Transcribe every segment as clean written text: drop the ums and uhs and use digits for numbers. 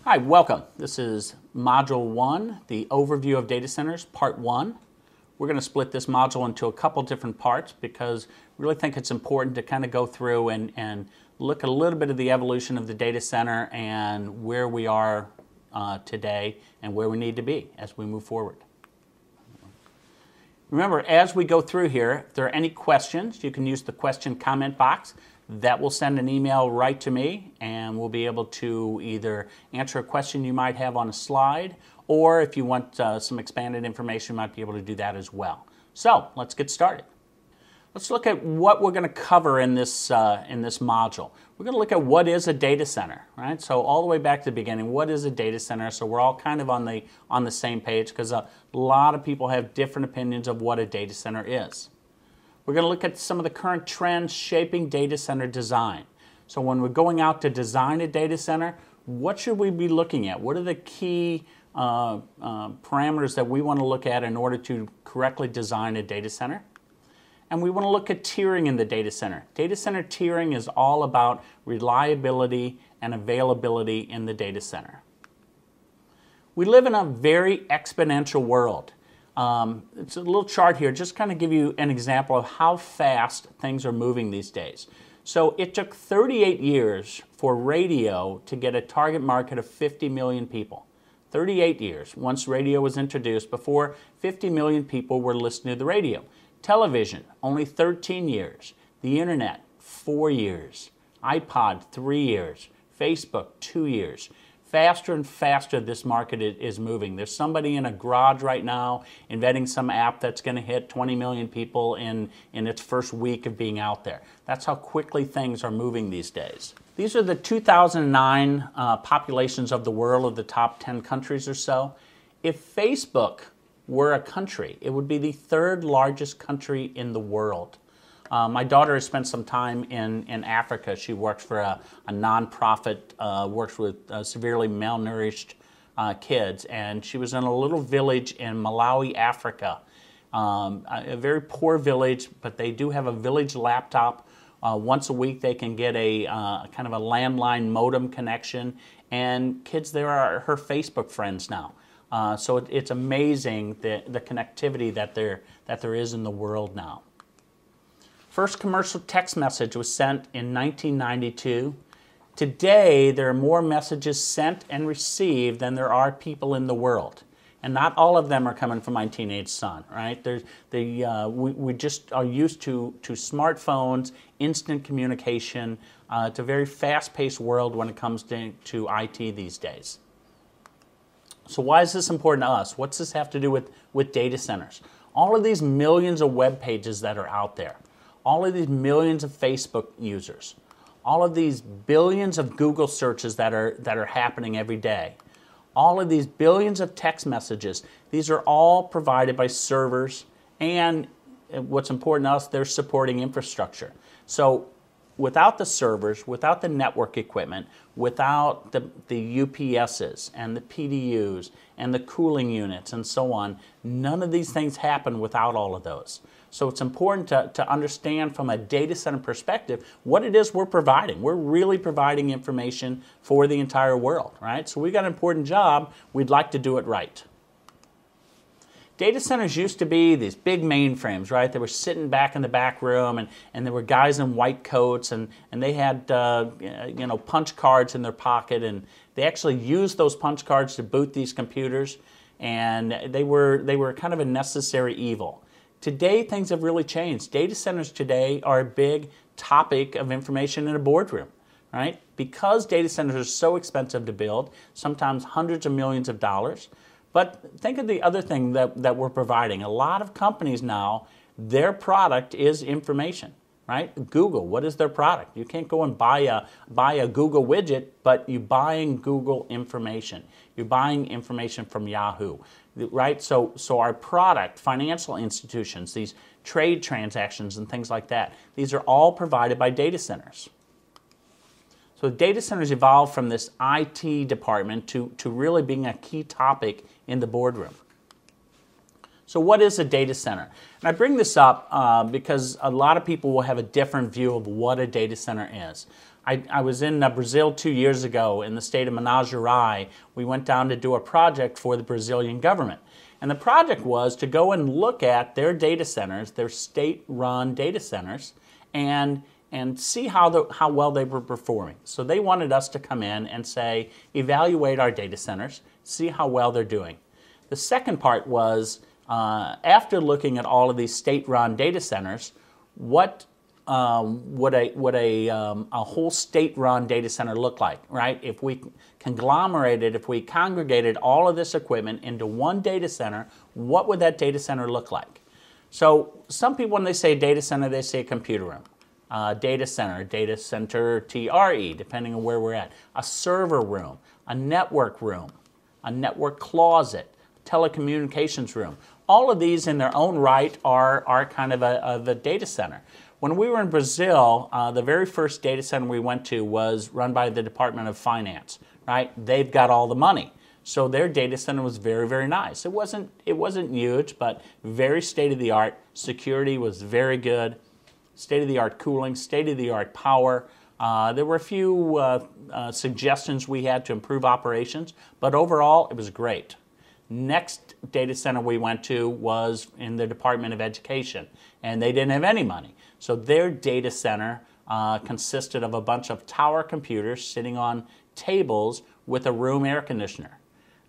Hi, welcome. This is Module 1, the Overview of Data Centers, Part 1. We're going to split this module into a couple different parts because we really think it's important to kind of go through and look at a little bit of the evolution of the data center and where we are today and where we need to be as we move forward. Remember, as we go through here, if there are any questions, you can use the question comment box. That will send an email right to me, and we'll be able to either answer a question you might have on a slide, or if you want some expanded information, you might be able to do that as well. So let's get started. Let's look at what we're going to cover in this module. We're going to look at what is a data center, right? So all the way back to the beginning, what is a data center? So we're all kind of on the same page because a lot of people have different opinions of what a data center is. We're going to look at some of the current trends shaping data center design. So when we're going out to design a data center, what should we be looking at? What are the key parameters that we want to look at in order to correctly design a data center? And we want to look at tiering in the data center. Data center tiering is all about reliability and availability in the data center. We live in a very exponential world. It's a little chart here, just kind of give you an example of how fast things are moving these days. So it took 38 years for radio to get a target market of 50 million people. 38 years once radio was introduced. Before, 50 million people were listening to the radio. Television, only 13 years. The internet, 4 years. iPod, 3 years. Facebook, 2 years. Faster and faster this market is moving. There's somebody in a garage right now inventing some app that's going to hit 20 million people in its first week of being out there. That's how quickly things are moving these days. These are the 2009 populations of the world, of the top 10 countries or so. If Facebook were a country, it would be the third largest country in the world. My daughter has spent some time in Africa. She works for a nonprofit, works with severely malnourished kids, and she was in a little village in Malawi, Africa. A very poor village, but they do have a village laptop. Once a week they can get a kind of a landline modem connection, and kids there are her Facebook friends now. So it's amazing the connectivity that there is in the world now. First commercial text message was sent in 1992. Today, there are more messages sent and received than there are people in the world. And not all of them are coming from my teenage son, right? We just are used to smartphones, instant communication. It's a very fast-paced world when it comes to IT these days. So why is this important to us? What's this have to do with data centers? All of these millions of web pages that are out there. All of these millions of Facebook users, all of these billions of Google searches that are happening every day, all of these billions of text messages, these are all provided by servers, and what's important to us, they're supporting infrastructure. So without the servers, without the network equipment, without the UPSs and the PDUs and the cooling units and so on, none of these things happen without all of those. So it's important to understand from a data center perspective what it is we're providing. We're really providing information for the entire world, right? So we've got an important job. We'd like to do it right. Data centers used to be these big mainframes, right? They were sitting back in the back room, and there were guys in white coats, and they had punch cards in their pocket, and they actually used those punch cards to boot these computers, and they were kind of a necessary evil. Today, things have really changed. Data centers today are a big topic of information in a boardroom, right? Because data centers are so expensive to build, sometimes hundreds of millions of dollars. But think of the other thing that we're providing. A lot of companies now, their product is information, right? Google, what is their product? You can't go and buy a Google widget, but you're buying Google information. You're buying information from Yahoo, right? So our product, financial institutions, these trade transactions and things like that, these are all provided by data centers. So data centers evolved from this IT department to really being a key topic in the boardroom. So what is a data center? And I bring this up because a lot of people will have a different view of what a data center is. I was in Brazil 2 years ago in the state of Minas Gerais. We went down to do a project for the Brazilian government. And the project was to go and look at their data centers, their state-run data centers, and see how well they were performing. So they wanted us to come in and say, evaluate our data centers, see how well they're doing. The second part was, after looking at all of these state-run data centers, what would a whole state-run data center look like, right? If we conglomerated, if we congregated all of this equipment into one data center, what would that data center look like? So some people, when they say data center, they say computer room. Data center, TRE, depending on where we're at. A server room, a network closet, telecommunications room. All of these in their own right are kind of a data center. When we were in Brazil, the very first data center we went to was run by the Department of Finance, right? They've got all the money. So their data center was very, very nice. It wasn't huge, but very state-of-the-art. Security was very good. State-of-the-art cooling, state-of-the-art power. There were a few suggestions we had to improve operations, but overall it was great. Next data center we went to was in the Department of Education, and they didn't have any money. So their data center consisted of a bunch of tower computers sitting on tables with a room air conditioner.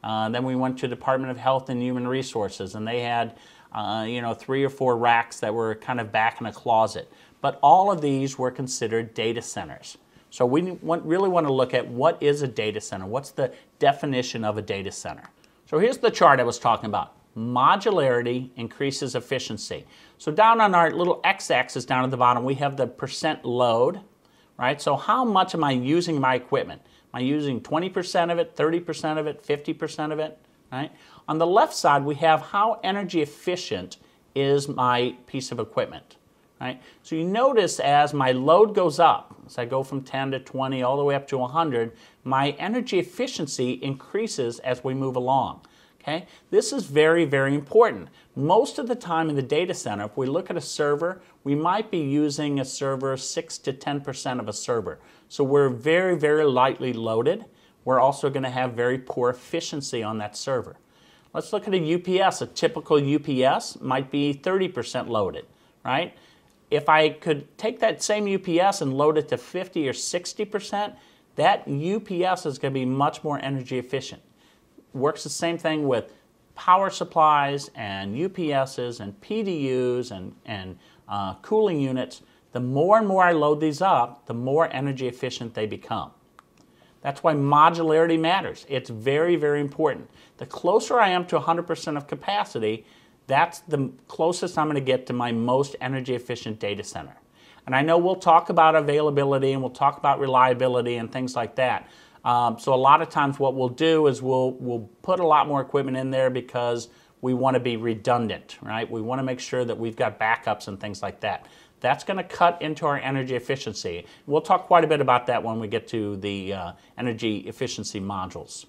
Then we went to the Department of Health and Human Resources, and they had 3 or 4 racks that were kind of back in a closet. But all of these were considered data centers. So we really want to look at what is a data center. What's the definition of a data center? So here's the chart I was talking about. Modularity increases efficiency. So down on our little x-axis down at the bottom, we have the percent load, right? So how much am I using my equipment? Am I using 20% of it, 30% of it, 50% of it, right? On the left side, we have how energy efficient is my piece of equipment, right? So you notice as my load goes up, as I go from 10 to 20 all the way up to 100, my energy efficiency increases as we move along. Okay? This is very, very important. Most of the time in the data center, if we look at a server, we might be using a server 6 to 10% of a server. So we're very, very lightly loaded. We're also going to have very poor efficiency on that server. Let's look at a UPS. A typical UPS might be 30% loaded, right? If I could take that same UPS and load it to 50 or 60%, that UPS is going to be much more energy efficient. Works the same thing with power supplies and UPSs and PDUs and cooling units. The more and more I load these up, the more energy efficient they become. That's why modularity matters. It's very, very important. The closer I am to 100% of capacity, that's the closest I'm going to get to my most energy efficient data center. And I know we'll talk about availability and we'll talk about reliability and things like that. So a lot of times what we'll do is we'll put a lot more equipment in there because we want to be redundant, right? We want to make sure that we've got backups and things like that. That's going to cut into our energy efficiency. We'll talk quite a bit about that when we get to the energy efficiency modules.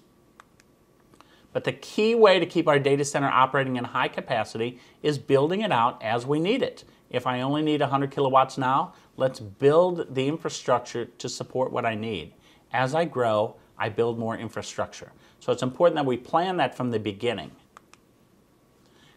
But the key way to keep our data center operating in high capacity is building it out as we need it. If I only need 100 kilowatts now, let's build the infrastructure to support what I need. As I grow, I build more infrastructure. So it's important that we plan that from the beginning.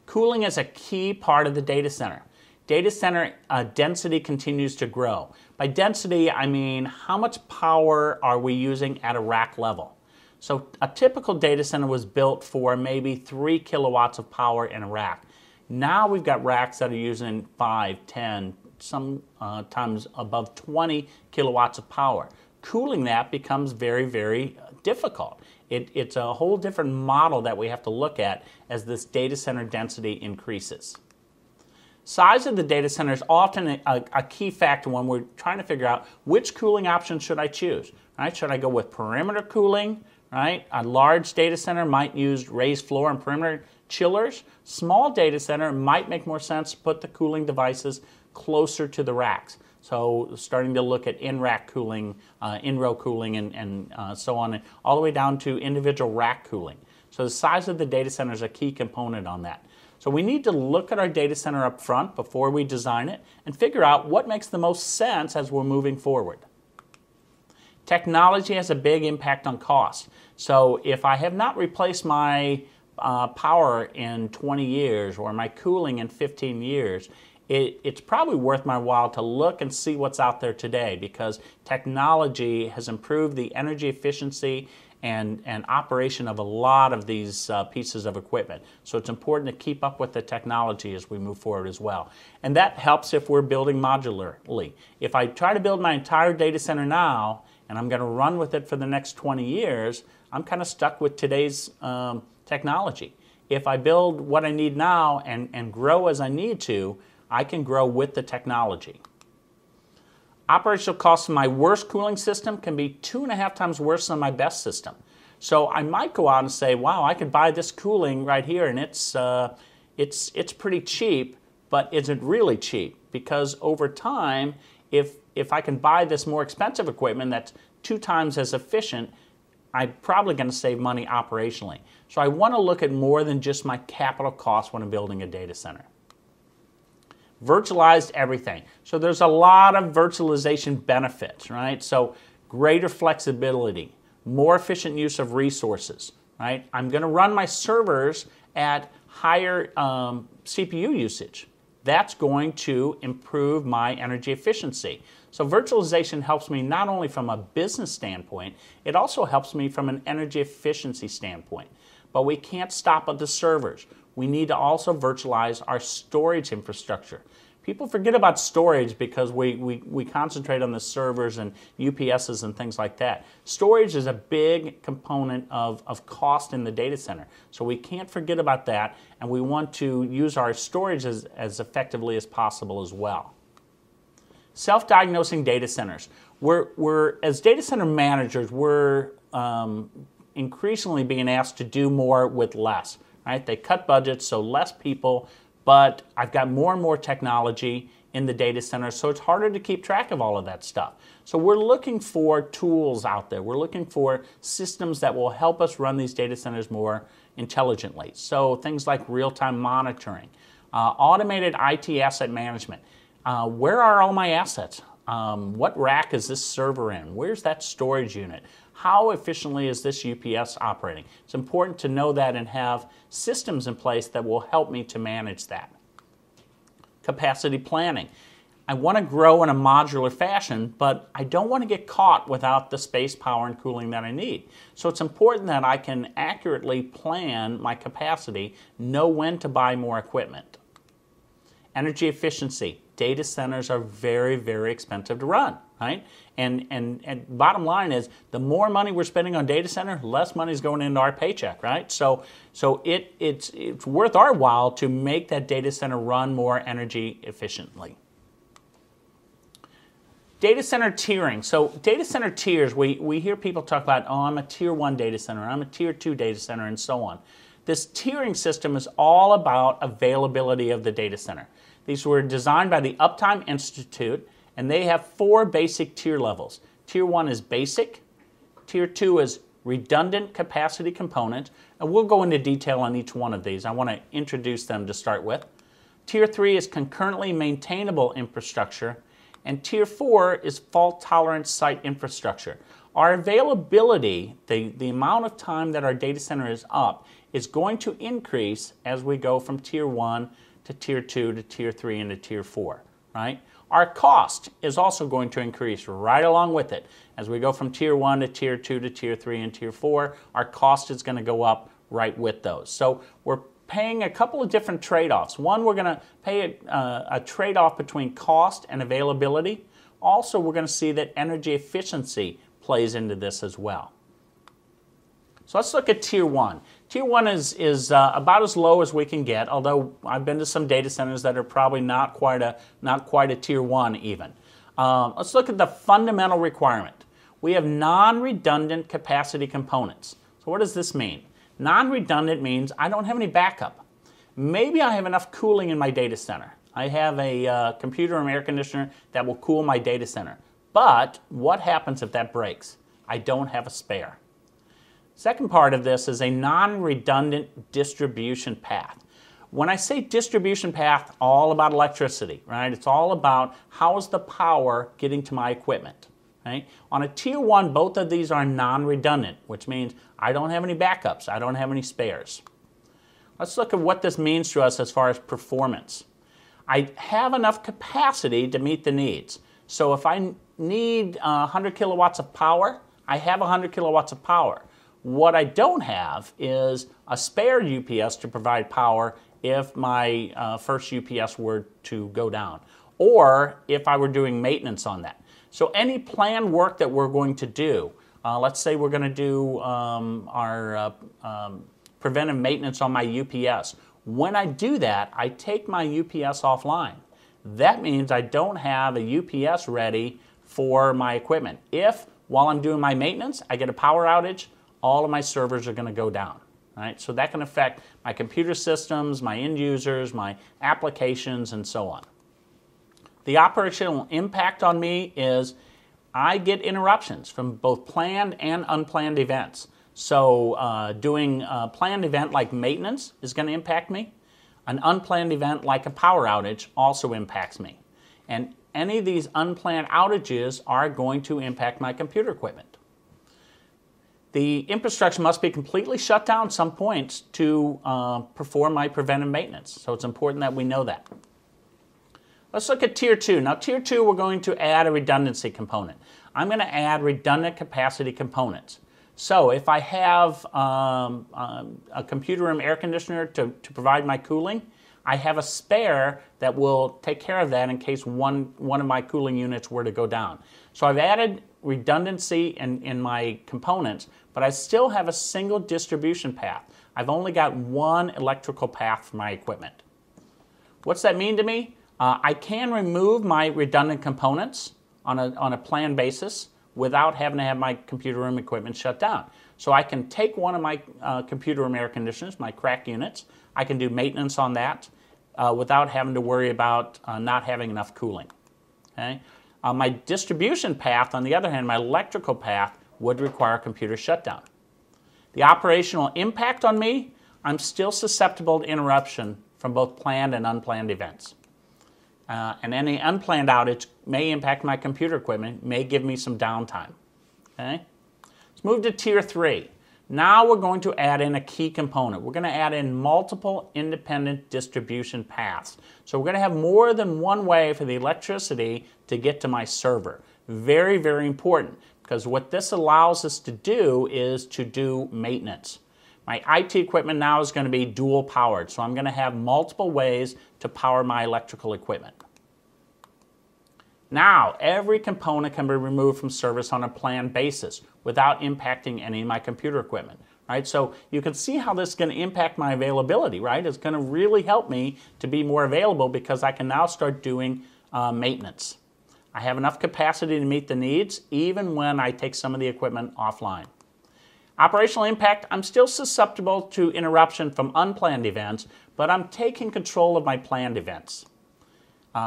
Cooling is a key part of the data center. Data center density continues to grow. By density, I mean how much power are we using at a rack level. So a typical data center was built for maybe 3 kilowatts of power in a rack. Now we've got racks that are using 5, 10, sometimes above 20 kilowatts of power. Cooling that becomes very, very difficult. It's a whole different model that we have to look at as this data center density increases. Size of the data center is often a key factor when we're trying to figure out which cooling option should I choose. Right? Should I go with perimeter cooling? Right? A large data center might use raised floor and perimeter chillers. Small data center might make more sense to put the cooling devices closer to the racks. So starting to look at in-rack cooling, in-row cooling, and so on, all the way down to individual rack cooling. So the size of the data center is a key component on that. So we need to look at our data center up front before we design it and figure out what makes the most sense as we're moving forward. Technology has a big impact on cost. So if I have not replaced my power in 20 years or my cooling in 15 years, it's probably worth my while to look and see what's out there today, because technology has improved the energy efficiency and operation of a lot of these pieces of equipment. So it's important to keep up with the technology as we move forward as well. And that helps if we're building modularly. If I try to build my entire data center now and I'm going to run with it for the next 20 years, I'm kind of stuck with today's technology. If I build what I need now and grow as I need to, I can grow with the technology. Operational costs of my worst cooling system can be 2.5 times worse than my best system. So I might go out and say, wow, I could buy this cooling right here and it's pretty cheap, but is it really cheap? Because over time, if I can buy this more expensive equipment that's 2 times as efficient, I'm probably going to save money operationally. So I want to look at more than just my capital costs when I'm building a data center. Virtualized everything. So there's a lot of virtualization benefits, right? So greater flexibility, more efficient use of resources, right? I'm going to run my servers at higher CPU usage. That's going to improve my energy efficiency. So virtualization helps me not only from a business standpoint, it also helps me from an energy efficiency standpoint. But we can't stop at the servers. We need to also virtualize our storage infrastructure. People forget about storage because we concentrate on the servers and UPSs and things like that. Storage is a big component of cost in the data center. So we can't forget about that, and we want to use our storage as effectively as possible as well. Self-diagnosing data centers. As data center managers, we're increasingly being asked to do more with less. Right? They cut budgets, so less people, but I've got more and more technology in the data center, so it's harder to keep track of all of that stuff. So we're looking for tools out there. We're looking for systems that will help us run these data centers more intelligently. So things like real-time monitoring, automated IT asset management. Where are all my assets? What rack is this server in? Where's that storage unit? How efficiently is this UPS operating? It's important to know that and have systems in place that will help me to manage that. Capacity planning. I want to grow in a modular fashion, but I don't want to get caught without the space, power, and cooling that I need. So it's important that I can accurately plan my capacity, know when to buy more equipment. Energy efficiency. Data centers are very, very expensive to run, right? And bottom line is, the more money we're spending on data center, less money is going into our paycheck, right? So it's worth our while to make that data center run more energy efficiently. Data center tiering. So data center tiers, we hear people talk about, oh, I'm a tier 1 data center, I'm a tier 2 data center, and so on. This tiering system is all about availability of the data center. These were designed by the Uptime Institute, and they have 4 basic tier levels. Tier 1 is basic, Tier 2 is redundant capacity component, and we'll go into detail on each one of these. I want to introduce them to start with. Tier 3 is concurrently maintainable infrastructure, and Tier 4 is fault-tolerant site infrastructure. Our availability, the amount of time that our data center is up, is going to increase as we go from Tier 1 to Tier 2 to Tier 3 and to Tier 4, right? Our cost is also going to increase right along with it. As we go from Tier 1 to Tier 2 to Tier 3 and Tier 4, our cost is going to go up right with those. So we're paying a couple of different trade-offs. One, we're going to pay a trade-off between cost and availability. Also, we're going to see that energy efficiency plays into this as well. So let's look at Tier 1. Tier 1 is about as low as we can get, although I've been to some data centers that are probably not quite a Tier 1 even. Let's look at the fundamental requirement. We have non-redundant capacity components. So what does this mean? Non-redundant means I don't have any backup. Maybe I have enough cooling in my data center. I have a computer or air conditioner that will cool my data center. But what happens if that breaks? I don't have a spare. Second part of this is a non-redundant distribution path. When I say distribution path, all about electricity, right? It's all about how is the power getting to my equipment, right? On a tier 1, both of these are non-redundant, which means I don't have any backups, I don't have any spares. Let's look at what this means to us as far as performance. I have enough capacity to meet the needs. So if I need 100 kilowatts of power, I have 100 kilowatts of power. What I don't have is a spare UPS to provide power if my first UPS were to go down, or if I were doing maintenance on that. So any planned work that we're going to do, let's say we're going to do our preventive maintenance on my UPS. When I do that, I take my UPS offline. That means I don't have a UPS ready for my equipment. If, while I'm doing my maintenance, I get a power outage, all of my servers are going to go down. Right? So that can affect my computer systems, my end users, my applications, and so on. The operational impact on me is I get interruptions from both planned and unplanned events. So doing a planned event like maintenance is going to impact me. An unplanned event like a power outage also impacts me. And any of these unplanned outages are going to impact my computer equipment. The infrastructure must be completely shut down at some points to perform my preventive maintenance. So it's important that we know that. Let's look at Tier 2. Now, Tier 2, we're going to add a redundancy component. I'm going to add redundant capacity components. So if I have a computer room air conditioner to provide my cooling, I have a spare that will take care of that in case one of my cooling units were to go down. So I've added redundancy in my components, but I still have a single distribution path. I've only got one electrical path for my equipment. What's that mean to me? I can remove my redundant components on a planned basis without having to have my computer room equipment shut down. So I can take one of my computer room air conditioners, my crack units, I can do maintenance on that without having to worry about not having enough cooling. Okay? My distribution path, on the other hand, my electrical path, would require a computer shutdown. The operational impact on me, I'm still susceptible to interruption from both planned and unplanned events. And any unplanned outage may impact my computer equipment, may give me some downtime. Okay? Let's move to Tier 3. Now we're going to add in a key component. We're going to add in multiple independent distribution paths. So we're going to have more than one way for the electricity to get to my server. Very, very important, because what this allows us to do is to do maintenance. My IT equipment now is going to be dual powered, so I'm going to have multiple ways to power my electrical equipment. Now, every component can be removed from service on a planned basis without impacting any of my computer equipment, right? So you can see how this is going to impact my availability, right? It's going to really help me to be more available because I can now start doing maintenance. I have enough capacity to meet the needs even when I take some of the equipment offline. Operational impact, I'm still susceptible to interruption from unplanned events, but I'm taking control of my planned events.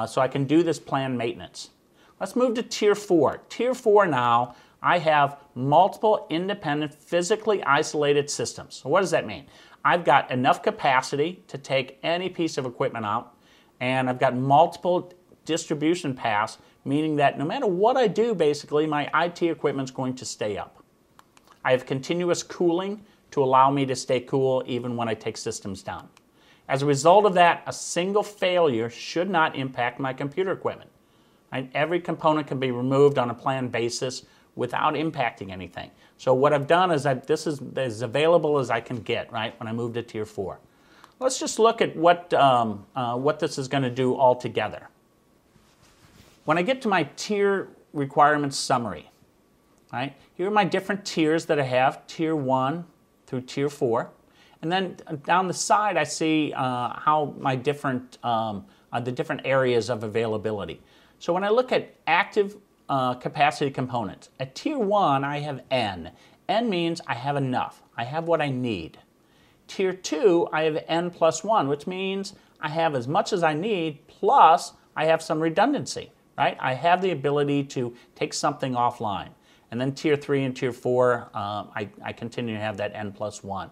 So I can do this planned maintenance. Let's move to Tier 4. Tier 4 now, I have multiple independent, physically isolated systems. So what does that mean? I've got enough capacity to take any piece of equipment out, and I've got multiple distribution paths, meaning that no matter what I do, basically, my IT equipment's going to stay up. I have continuous cooling to allow me to stay cool even when I take systems down. As a result of that, a single failure should not impact my computer equipment. Right? Every component can be removed on a planned basis without impacting anything. So what I've done is this is as available as I can get, right, when I move to Tier 4. Let's just look at what this is going to do altogether. When I get to my tier requirements summary, right, here are my different tiers that I have, Tier 1 through Tier 4. And then down the side, I see how my the different areas of availability. So when I look at active capacity components, at Tier 1, I have N. N means I have enough. I have what I need. Tier 2, I have N plus 1, which means I have as much as I need, plus I have some redundancy, right? I have the ability to take something offline. And then Tier 3 and Tier 4, I continue to have that N plus 1.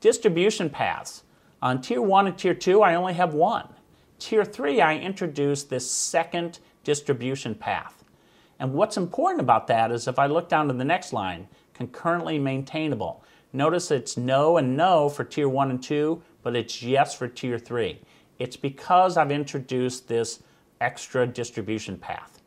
Distribution paths. On Tier 1 and Tier 2, I only have one. Tier 3, I introduced this second distribution path. And what's important about that is if I look down to the next line, concurrently maintainable. Notice it's no and no for Tier 1 and 2, but it's yes for Tier 3. It's because I've introduced this extra distribution path.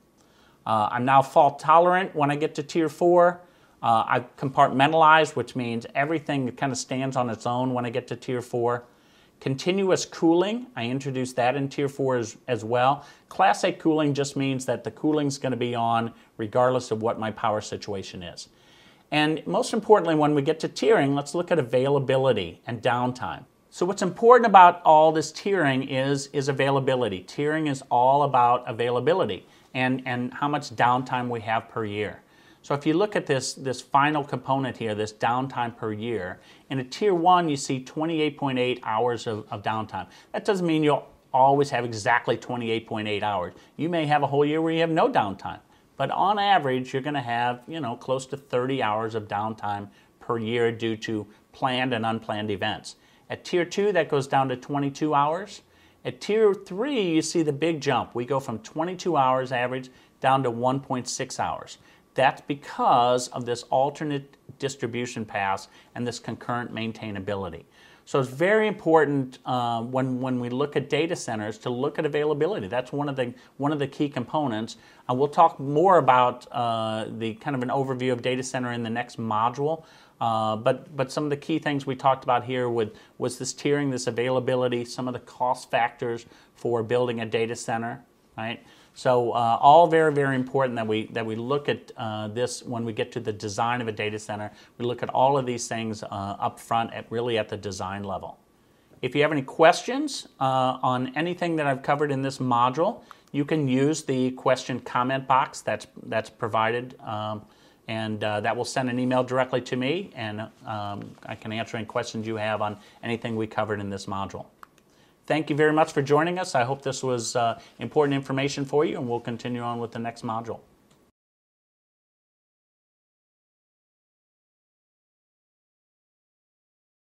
I'm now fault tolerant when I get to Tier 4. I've compartmentalized, which means everything kind of stands on its own when I get to Tier 4. Continuous cooling, I introduced that in Tier 4 as well. Class A cooling just means that the cooling's going to be on regardless of what my power situation is. And most importantly, when we get to tiering, let's look at availability and downtime. So what's important about all this tiering is availability. Tiering is all about availability and how much downtime we have per year. So if you look at this final component here, this downtime per year, in a Tier 1 you see 28.8 hours of downtime. That doesn't mean you'll always have exactly 28.8 hours. You may have a whole year where you have no downtime. But on average, you're going to have, close to 30 hours of downtime per year due to planned and unplanned events. At Tier 2, that goes down to 22 hours. At Tier 3, you see the big jump. We go from 22 hours average down to 1.6 hours. That's because of this alternate distribution paths and this concurrent maintainability. So it's very important when we look at data centers to look at availability. That's one of the key components. We'll talk more about the kind of an overview of data center in the next module. But some of the key things we talked about here was this tiering, this availability, some of the cost factors for building a data center, right? So all very, very important that we look at this when we get to the design of a data center. We look at all of these things up front really at the design level. If you have any questions on anything that I've covered in this module, you can use the question comment box that's provided, and that will send an email directly to me, and I can answer any questions you have on anything we covered in this module. Thank you very much for joining us. I hope this was important information for you, and we'll continue on with the next module.